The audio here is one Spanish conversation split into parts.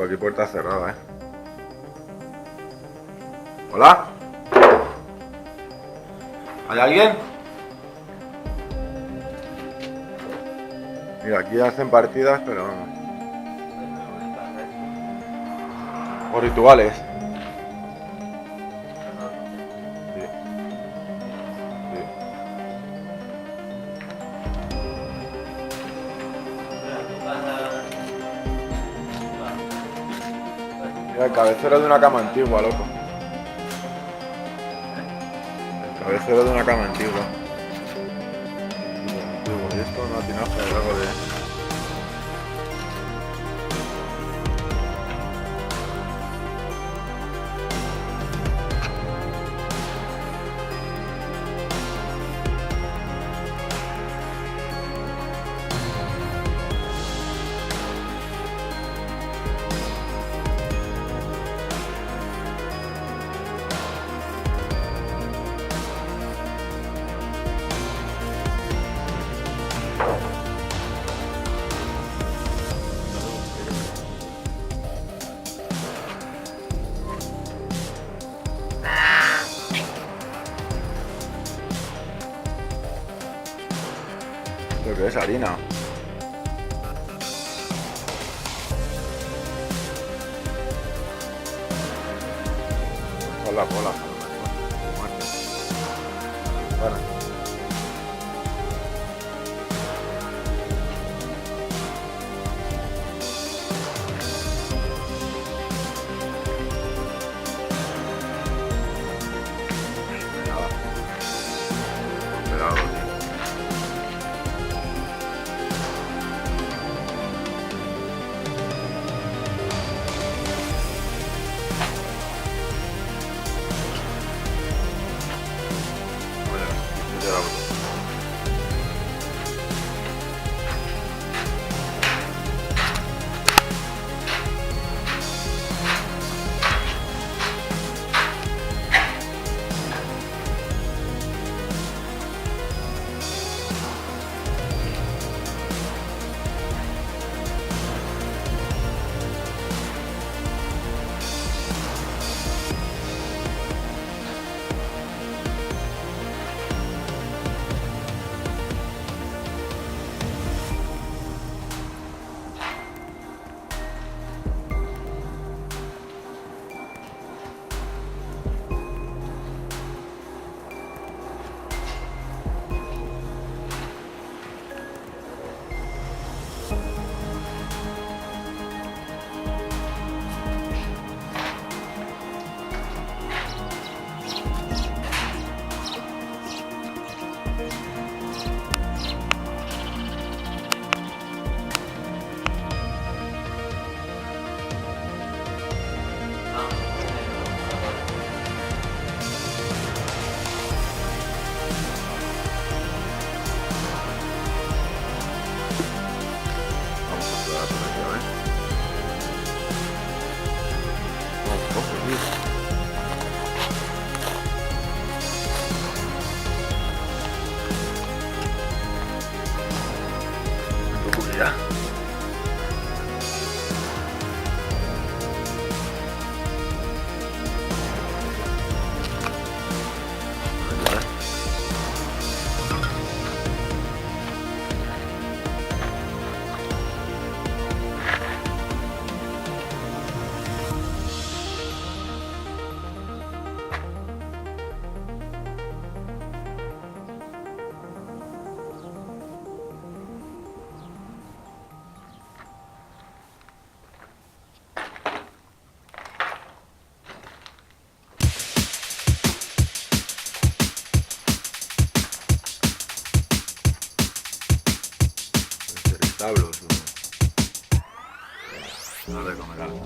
Por aquí puerta cerrada, ¿Hola? ¿Hay alguien? Mira, aquí hacen partidas, pero vamos. O rituales. Sí. Sí. Mira, el cabecero de una cama antigua, loco. El cabecero de una cama antigua. Y esto no tiene algo de... ¿Lo que es harina? Con la bola. Bueno. Establos, no de comer algo.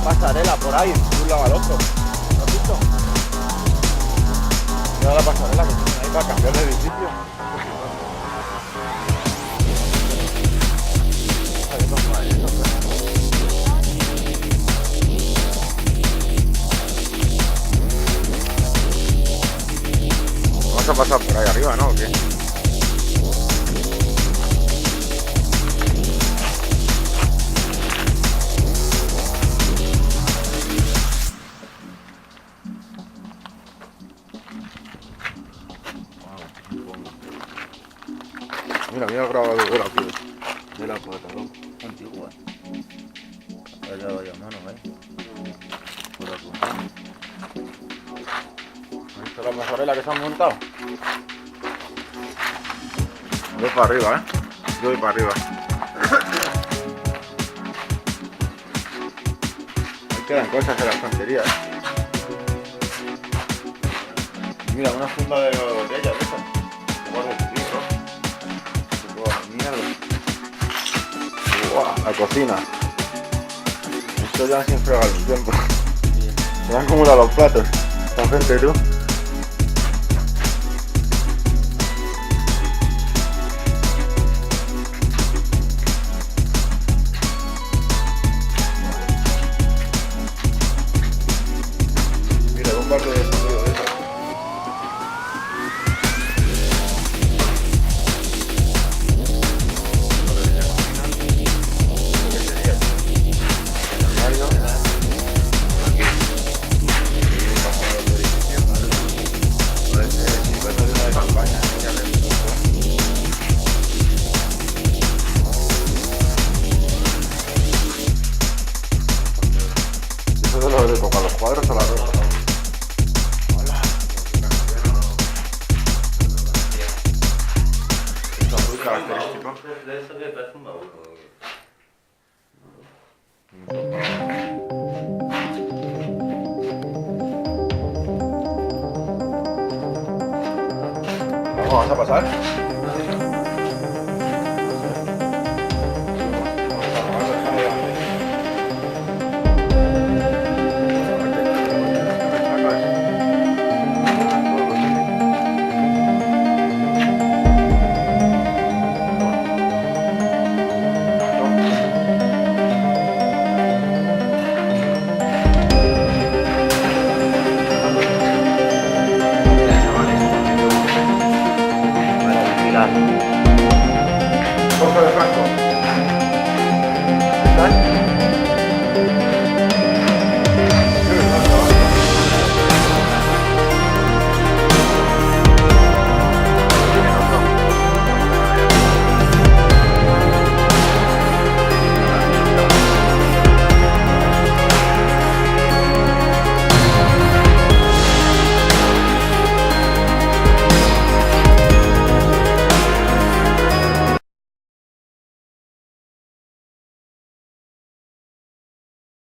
pasarela por ahí, de un lado al otro. ¿Lo has visto? Mira la pasarela que tienen ahí para cambiar de edificio. Vamos a pasar por ahí arriba, ¿no? ¿O qué? Mira el grabador aquí de la puerta, ¿no? Antigua. Allá vaya mano, por aquí. ¿Has visto la pasarela que se han montado? Voy para arriba, Yo voy para arriba. Ahí quedan cosas en la estantería. Mira, una funda de botellas de esas. Guarda el libro. Mierda. Uah, la cocina. Esto ya sin fregar el tiempo. Se han acumulado los platos. Esta gente, tú. Mira, un parte de sonido de eso. Eso es lo de tocar los cuadros o la ropa. Hola. Esto es muy característico. De eso que parece un baúl. Vamos a pasar. Jorge de Franco. ¿Estás?